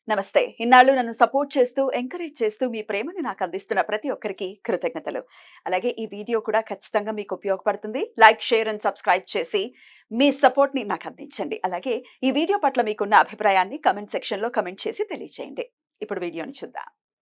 నమస్తే. ఇన్నాళ్ళు నన్ను సపోర్ట్ చేస్తూ, ఎంకరేజ్ చేస్తూ మీ ప్రేమని నాకు అందిస్తున్న ప్రతి ఒక్కరికి కృతజ్ఞతలు. అలాగే ఈ వీడియో కూడా ఖచ్చితంగా మీకు ఉపయోగపడుతుంది. లైక్, షేర్ అండ్ సబ్స్క్రైబ్ చేసి మీ సపోర్ట్‌ని నాకు అందించండి. అలాగే ఈ వీడియో పట్ల మీకున్న అభిప్రాయాన్ని కామెంట్ సెక్షన్‌లో కామెంట్ చేసి తెలియజేయండి. ఇప్పుడు వీడియోని చూద్దాం.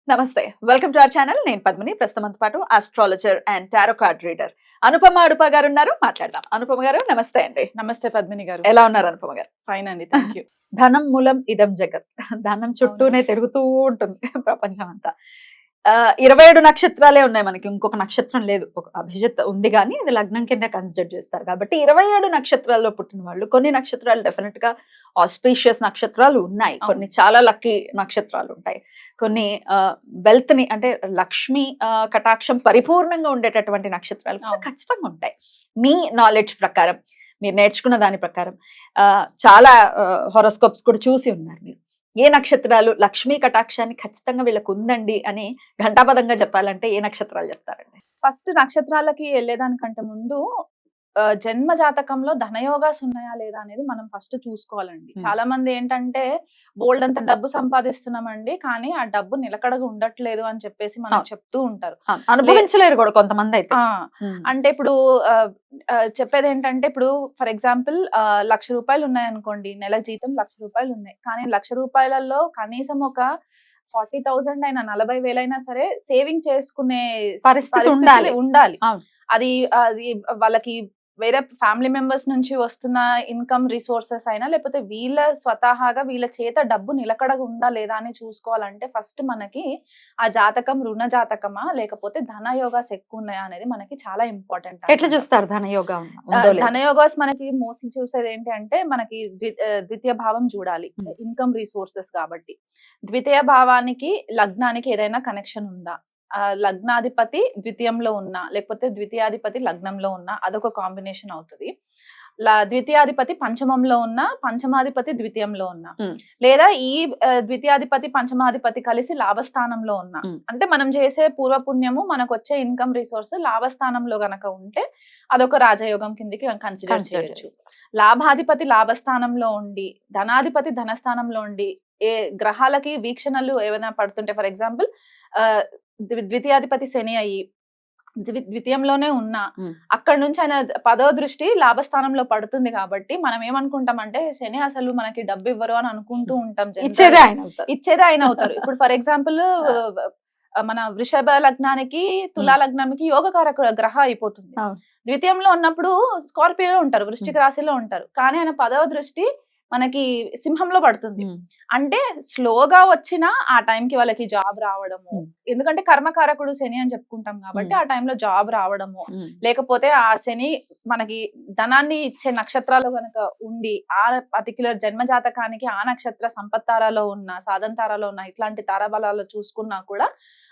నమస్తే. Welcome to our channel. నేను పద్మిని. ప్రస్తుతం మనతో పాటు astrologer and tarot card reader Anupama Adupa garu ఉన్నారు. మాట్లాడదాం. అనుపమ గారు నమస్తే అండి. నమస్తే పద్మిని గారు. ఎలా ఉన్నారు అనుపమ గారు? ఫైన్ అండి, థ్యాంక్ యూ. ధనం మూలం ఇదం జగత్. ధనం చుట్టూనే తిరుగుతూ ఉంటుంది ప్రపంచం అంతా. 27 నక్షత్రాలే ఉన్నాయి మనకి. ఇంకొక నక్షత్రం లేదు. ఒక అభిజిత్ ఉంది కానీ అది లగ్నం కింద కన్సిడర్ చేస్తారు. కాబట్టి 27 నక్షత్రాల్లో పుట్టిన వాళ్ళు, కొన్ని నక్షత్రాలు డెఫినెట్ గా ఆస్పీషియస్ నక్షత్రాలు ఉన్నాయి, కొన్ని చాలా లక్కీ నక్షత్రాలు ఉంటాయి, కొన్ని వెల్త్ ని అంటే లక్ష్మి కటాక్షం పరిపూర్ణంగా ఉండేటటువంటి నక్షత్రాలు కూడా ఖచ్చితంగా ఉంటాయి. మీ నాలెడ్జ్ ప్రకారం, మీరు నేర్చుకున్న దాని ప్రకారం చాలా హొరోస్కోప్స్ కూడా చూసి ఉన్నారు మీరు. ఏ నక్షత్రాలు లక్ష్మీ కటాక్షాన్ని ఖచ్చితంగా వీళ్ళకు ఉందండి అని ఘంటాపదంగా చెప్పాలంటే ఏ నక్షత్రాలు చెప్తారండి? ఫస్ట్ నక్షత్రాలకి వెళ్ళేదానికంటే ముందు జన్మ జాతకంలో ధనయోగాస్ ఉన్నాయా లేదా అనేది మనం ఫస్ట్ చూసుకోవాలండి. చాలా మంది ఏంటంటే బోల్డ్ అంత డబ్బు సంపాదిస్తున్నామండి, కానీ ఆ డబ్బు నిలకడగా ఉండట్లేదు అని చెప్పేసి మనం చెప్తూ ఉంటారు. అనుభవించలేరు కూడా కొంతమంది అయితే. అంటే ఇప్పుడు చెప్పేది ఏంటంటే, ఇప్పుడు ఫర్ ఎగ్జాంపుల్ ₹1,00,000 ఉన్నాయనుకోండి, నెల జీతం ₹1,00,000 ఉన్నాయి, కానీ ₹1,00,000 కనీసం ఒక 40,000 అయినా 40,000 అయినా సరే సేవింగ్ చేసుకునే పరిస్థితి ఉండాలి. అది వాళ్ళకి వేరే ఫ్యామిలీ మెంబర్స్ నుంచి వస్తున్న ఇన్కమ్ రిసోర్సెస్ అయినా, లేకపోతే వీళ్ళ స్వతహాగా వీళ్ళ చేత డబ్బు నిలకడగా ఉందా లేదా అని చూసుకోవాలంటే ఫస్ట్ మనకి ఆ జాతకం రుణ జాతకమా లేకపోతే ధనయోగాస్ ఎక్కువ ఉన్నాయా అనేది మనకి చాలా ఇంపార్టెంట్. ఎట్లా చూస్తారు ధనయోగం? ధనయోగాస్ మనకి మోస్ట్లీ చూసేది ఏంటి అంటే, మనకి ద్వితీయ భావం చూడాలి, ఇన్కమ్ రిసోర్సెస్ కాబట్టి. ద్వితీయ భావానికి లగ్నానికి ఏదైనా కనెక్షన్ ఉందా, లగ్నాధిపతి ద్వితీయంలో ఉన్నా లేకపోతే ద్వితీయాధిపతి లగ్నంలో ఉన్నా అదొక కాంబినేషన్ అవుతుంది. ద్వితీయాధిపతి పంచమంలో ఉన్నా, పంచమాధిపతి ద్వితీయంలో ఉన్నా, లేదా ఈ ద్వితీయాధిపతి పంచమాధిపతి కలిసి లాభస్థానంలో ఉన్నా, అంటే మనం చేసే పూర్వపుణ్యము మనకు వచ్చే ఇన్కమ్ రిసోర్స్ లాభస్థానంలో గనక ఉంటే అదొక రాజయోగం కిందికి కన్సిడర్ చేయొచ్చు. లాభాధిపతి లాభస్థానంలో ఉండి, ధనాధిపతి ధనస్థానంలో ఉండి, ఏ గ్రహాలకి వీక్షణలు ఏమైనా పడుతుంటే, ఫర్ ఎగ్జాంపుల్ ద్వితీయాధిపతి శని అయ్యి ద్వితీయంలోనే ఉన్నా అక్కడ నుంచి ఆయన 10వ దృష్టి లాభస్థానంలో పడుతుంది కాబట్టి మనం ఏమనుకుంటామంటే శని అసలు మనకి డబ్బు ఇవ్వరు అని అనుకుంటూ ఉంటాం. ఇచ్చేదే ఆయన అవుతారు. ఇప్పుడు ఫర్ ఎగ్జాంపుల్ మన వృషభ లగ్నానికి తులా లగ్నానికి యోగకారక గ్రహ అయిపోతుంది. ద్వితీయంలో ఉన్నప్పుడు స్కార్పియోలో ఉంటారు, వృశ్చిక రాశిలో ఉంటారు, కానీ ఆయన 10వ దృష్టి మనకి సింహంలో పడుతుంది. అంటే స్లోగా వచ్చినా ఆ టైంకి వాళ్ళకి జాబ్ రావడము, ఎందుకంటే కర్మకారకుడు శని అని చెప్పుకుంటాం కాబట్టి ఆ టైంలో జాబ్ రావడము, లేకపోతే ఆ శని మనకి ధనాన్ని ఇచ్చే నక్షత్రాలు కనుక ఉండి ఆ పర్టిక్యులర్ జన్మ జాతకానికి ఆ నక్షత్ర సంపత్తారాలో ఉన్న, సాధన తారాలో ఉన్న ఇట్లాంటి తారాబలాలు చూసుకున్నా కూడా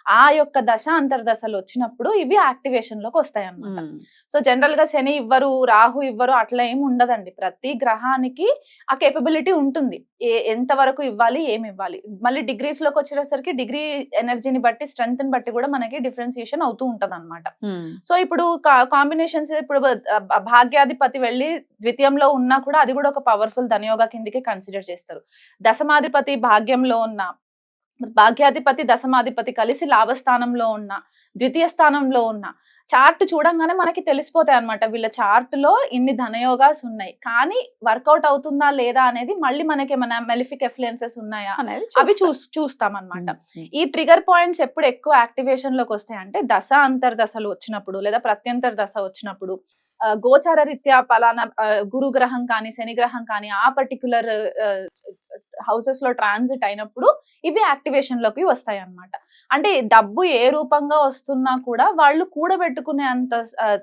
ఆ యొక్క దశ అంతర్దశలు వచ్చినప్పుడు ఇవి యాక్టివేషన్ లోకి వస్తాయి అన్నమాట. సో జనరల్ గా శని ఇవ్వరు, రాహు ఇవ్వరు అట్లా ఏమి ఉండదండి. ప్రతి గ్రహానికి ఆ కేపబిలిటీ ఉంటుంది, ఎంత వరకు ఇవ్వాలి, ఏమి ఇవ్వాలి. మళ్ళీ డిగ్రీస్ లోకి వచ్చేసరికి డిగ్రీ ఎనర్జీని బట్టి, స్ట్రెంత్ ని బట్టి కూడా మనకి డిఫరెన్సియేషన్ అవుతూ ఉంటది అనమాట. సో ఇప్పుడు కాంబినేషన్స్, ఇప్పుడు భాగ్యాధిపతి వెళ్ళి ద్వితీయంలో ఉన్నా కూడా అది కూడా ఒక పవర్ఫుల్ ధనయోగ కిందికి కన్సిడర్ చేస్తారు. దశమాధిపతి భాగ్యంలో ఉన్న, భాగ్యాధిపతి దశమాధిపతి కలిసి లాభస్థానంలో ఉన్న, ద్వితీయ స్థానంలో ఉన్న చార్ట్ చూడంగానే మనకి తెలిసిపోతాయి అనమాట, వీళ్ళ చార్ట్ లో ఇన్ని ధనయోగాస్ ఉన్నాయి, కానీ వర్కౌట్ అవుతుందా లేదా అనేది మళ్ళీ మనకి ఏమైనా మెలిఫిక్ ఎఫ్లుయెన్సెస్ ఉన్నాయా అవి చూస్తాం అనమాట. ఈ ట్రిగర్ పాయింట్స్ ఎప్పుడు ఎక్కువ యాక్టివేషన్ లోకి వస్తాయంటే దశ అంతర్దశలు వచ్చినప్పుడు, లేదా ప్రత్యంతర దశ వచ్చినప్పుడు, గోచార రీత్యా పలానా గురు గ్రహం కానీ శని గ్రహం కానీ ఆ పర్టికులర్ హౌసెస్ లో ట్రాన్సిట్ అయినప్పుడు ఇవి యాక్టివేషన్ లోకి వస్తాయి అన్నమాట. అంటే డబ్బు ఏ రూపంగా వస్తున్నా కూడా వాళ్ళు కూడబెట్టుకునే అంత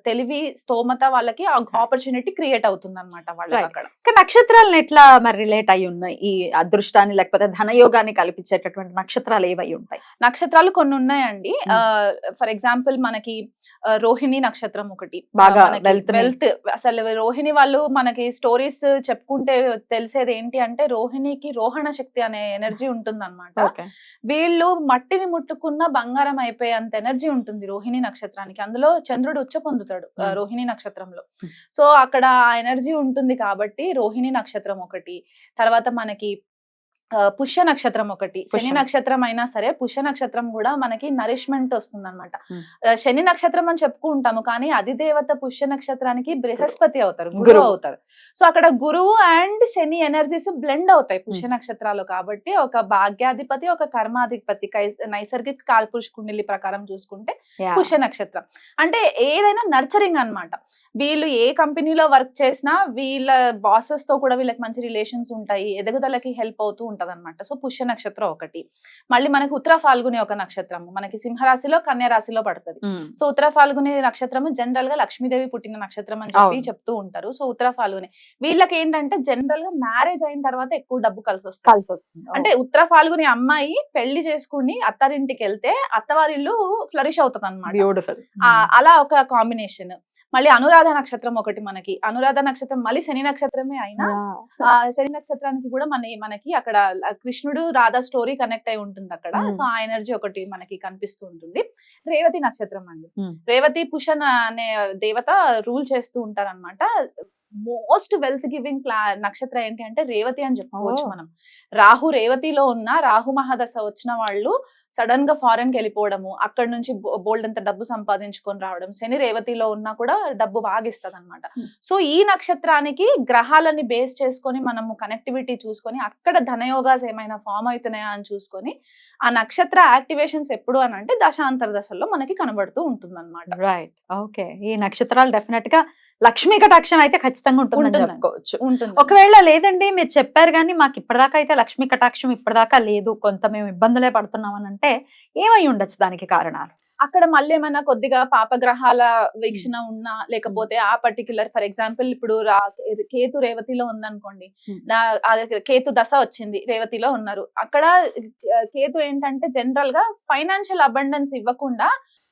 తెలివి, స్తోమత వాళ్ళకి ఆపర్చునిటీ క్రియేట్ అవుతుంది అనమాట వాళ్ళకి అక్కడ. నక్షత్రాలను ఎట్లా మరి రిలేట్ అయి ఉన్నాయి ఈ అదృష్టాన్ని లేకపోతే ధనయోగాన్ని కల్పించేటటువంటి నక్షత్రాలు ఏవై ఉంటాయి? నక్షత్రాలు కొన్ని ఉన్నాయండి. ఫర్ ఎగ్జాంపుల్ మనకి రోహిణి నక్షత్రం ఒకటి, బాగా వెల్త్. అసలు రోహిణి వాళ్ళు మనకి స్టోరీస్ చెప్పుకుంటే తెలిసేది ఏంటి అంటే, రోహిణికి రోహణ శక్తి అనే ఎనర్జీ ఉంటుంది అనమాట. వీళ్ళు మట్టిని ముట్టుకున్న బంగారం అయిపోయేంత ఎనర్జీ ఉంటుంది రోహిణి నక్షత్రానికి. అందులో చంద్రుడు ఉచ్చ పొందుతాడు రోహిణి నక్షత్రంలో. సో అక్కడ ఆ ఎనర్జీ ఉంటుంది కాబట్టి రోహిణి నక్షత్రం ఒకటి. తర్వాత మనకి పుష్య నక్షత్రం ఒకటి, శని పుష్య. నక్షత్రం అయినా సరే పుష్య నక్షత్రం కూడా మనకి నరిష్మెంట్ వస్తుంది అనమాట. Hmm. శని నక్షత్రం అని చెప్పుకుంటాము కానీ అధిదేవత పుష్య నక్షత్రానికి బృహస్పతి అవుతారు, గురువు. గురువు అవుతారు. సో అక్కడ గురువు అండ్ శని ఎనర్జీస్ బ్లెండ్ అవుతాయి పుష్య నక్షత్రాలు కాబట్టి ఒక భాగ్యాధిపతి ఒక కర్మాధిపతి నైసర్గిక కాల్పురుష కుండలి ప్రకారం చూసుకుంటే Yeah. పుష్య నక్షత్రం అంటే ఏదైనా నర్చరింగ్ అన్నమాట. వీళ్ళు ఏ కంపెనీలో వర్క్ చేసినా వీళ్ళ బాసెస్ తో కూడా వీళ్ళకి మంచి రిలేషన్స్ ఉంటాయి, ఎదుగుదలకి హెల్ప్ అవుతూ ఉంటది అనమాట. సో పుష్య నక్షత్రం ఒకటి. మళ్ళీ మనకి ఉత్తర ఫాల్గుని ఒక నక్షత్రం మనకి సింహరాశిలో కన్యా రాశిలో పడుతుంది. Hmm. సో ఉత్తర ఫాల్గుని నక్షత్రం జనరల్ గా లక్ష్మీదేవి పుట్టిన నక్షత్రం అని చెప్పి అవును. చెప్తూ ఉంటారు. సో ఉత్తర ఫాల్గుని వీళ్ళకి ఏంటంటే జనరల్ గా మ్యారేజ్ అయిన తర్వాత ఎక్కువ డబ్బు కలిసి వస్తుంది. కలిసి వస్తుంది. అంటే ఉత్తర ఫాల్గుని అమ్మాయి పెళ్లి చేసుకుని అత్తారింటికి వెళ్తే అత్తవారిల్లు ఫ్లరిష్ అవుతుంది అనమాట. బ్యూటిఫుల్. అలా ఒక కాంబినేషన్. మళ్ళీ అనురాధ నక్షత్రం ఒకటి మనకి. అనురాధ నక్షత్రం మళ్ళీ శని నక్షత్రమే అయినా ఆ శని నక్షత్రానికి కూడా మనకి అక్కడ కృష్ణుడు రాధా స్టోరీ కనెక్ట్ అయి ఉంటుంది అక్కడ. సో ఆ ఎనర్జీ ఒకటి మనకి కనిపిస్తూ ఉంటుంది. రేవతి నక్షత్రం అండి. రేవతి పుషన్ అనే దేవత రూల్ చేస్తూ ఉంటారు అనమాట. మోస్ట్ వెల్త్ గివింగ్ నక్షత్రం ఏంటి అంటే రేవతి అని చెప్పుకోవచ్చు మనం. రాహు రేవతిలో ఉన్న రాహు మహాదశ వచ్చిన వాళ్ళు సడన్ గా ఫారెన్ కి వెళ్ళిపోవడము, అక్కడ నుంచి బోల్డ్ అంత డబ్బు సంపాదించుకొని రావడం, శని రేవతిలో ఉన్నా కూడా డబ్బు బాగిస్తుంది అనమాట. సో ఈ నక్షత్రానికి గ్రహాలని బేస్ చేసుకొని మనము కనెక్టివిటీ చూసుకొని అక్కడ ధనయోగాస్ ఏమైనా ఫామ్ అవుతున్నాయా అని చూసుకొని ఆ నక్షత్ర యాక్టివేషన్స్ ఎప్పుడు అని అంటే దశాంతర దశల్లో మనకి కనబడుతూ ఉంటుంది అనమాట. రైట్. ఓకే. ఈ నక్షత్రాలు డెఫినెట్ గా లక్ష్మీ కటాక్షం అయితే ఖచ్చితంగా ఉంటుందని చెప్పుకోవచ్చు. ఉంటుంది. ఒకవేళ లేదండి మీరు చెప్పారు కానీ మాకు ఇప్పటిదాకా అయితే లక్ష్మీ కటాక్షం ఇప్పటిదాకా లేదు, కొంత మేము ఇబ్బందులే పడుతున్నాం అని అంటే ఏమై ఉండొచ్చు దానికి కారణాలు? అక్కడ మళ్ళీ ఏమైనా కొద్దిగా పాపగ్రహాల వీక్షణ ఉన్నా లేకపోతే ఆ పర్టిక్యులర్ ఫర్ ఎగ్జాంపుల్ ఇప్పుడు కేతు రేవతిలో ఉందనుకోండి, కేతు దశ వచ్చింది రేవతిలో ఉన్నారు, అక్కడ కేతు ఏంటంటే జనరల్ గా ఫైనాన్షియల్ అబండెన్స్ ఇవ్వకుండా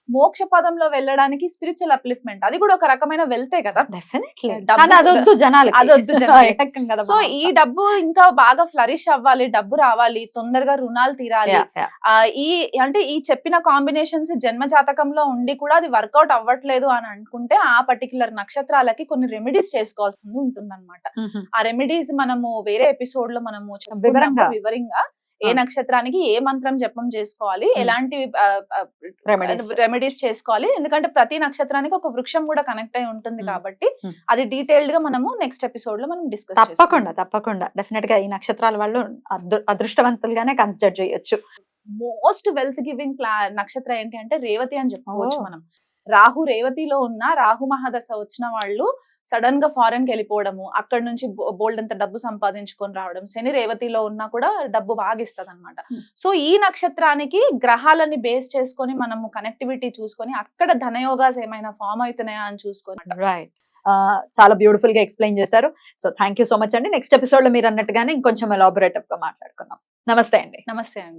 మోక్ష పదంలో వెళ్ళడానికి స్పిరిచువల్ అప్లిఫ్ట్మెంట్, అది కూడా ఒక రకమైన వెళ్తే కదా. డెఫినెట్లీ. డబ్బు కానీ అదొద్దు జనాలకి. అదొద్దు జనాలకి. ఏకం కదా సో మనం. ఈ డబ్బు ఇంకా బాగా ఫ్లరిష్ అవ్వాలి, డబ్బు రావాలి, తొందరగా రుణాలు తీరాలి. Yeah, yeah. ఈ చెప్పిన కాంబినేషన్స్ జన్మ జాతకంలో ఉండి కూడా అది వర్కౌట్ అవ్వట్లేదు అని అనుకుంటే ఆ పర్టికులర్ నక్షత్రాలకి కొన్ని రెమెడీస్ చేసుకోవాల్సి ఉంటుంది అనమాట. Mhm. ఆ రెమెడీస్ మనము వేరే ఎపిసోడ్ లో మనము వివరంగా. వివరంగా ఏ నక్షత్రానికి ఏ మంత్రం జపం చేసుకోవాలి, ఎలాంటి రెమెడీస్ చేసుకోవాలి, ఎందుకంటే ప్రతి నక్షత్రానికి ఒక వృక్షం కూడా కనెక్ట్ అయి ఉంటుంది కాబట్టి అది డీటెయిల్డ్ గా మనము నెక్స్ట్ ఎపిసోడ్ లో మనం డిస్కస్ తప్పకుండా డెఫినెట్ గా ఈ నక్షత్రాల వాళ్ళు అదృష్టవంతులుగానే కన్సిడర్ చేయొచ్చు. మోస్ట్ వెల్త్ గివింగ్ నక్షత్రం ఏంటి అంటే రేవతి అని చెప్పుకోవచ్చు మనం. రాహు రేవతిలో ఉన్న రాహు మహాదశ వచ్చిన వాళ్ళు సడన్ గా ఫారెన్ కి వెళ్ళిపోవడము, అక్కడ నుంచి బోల్డ్ అంత డబ్బు సంపాదించుకొని రావడం, శని రేవతిలో ఉన్నా కూడా డబ్బు బాగిస్తుంది అనమాట. సో ఈ నక్షత్రానికి గ్రహాలని బేస్ చేసుకొని మనము కనెక్టివిటీ చూసుకొని అక్కడ ధనయోగాస్ ఏమైనా ఫామ్ అవుతున్నాయా అని చూసుకొని. రైట్. చాలా బ్యూటిఫుల్ గా ఎక్స్ప్లెయిన్ చేశారు. So thank you so much అండి. నెక్స్ట్ ఎపిసోడ్ లో మీరు అన్నట్టుగానే ఇంకొంచెం ఎలాబొరేటివ్ గా మాట్లాడుకుందాం. నమస్తే అండి. నమస్తే అండి.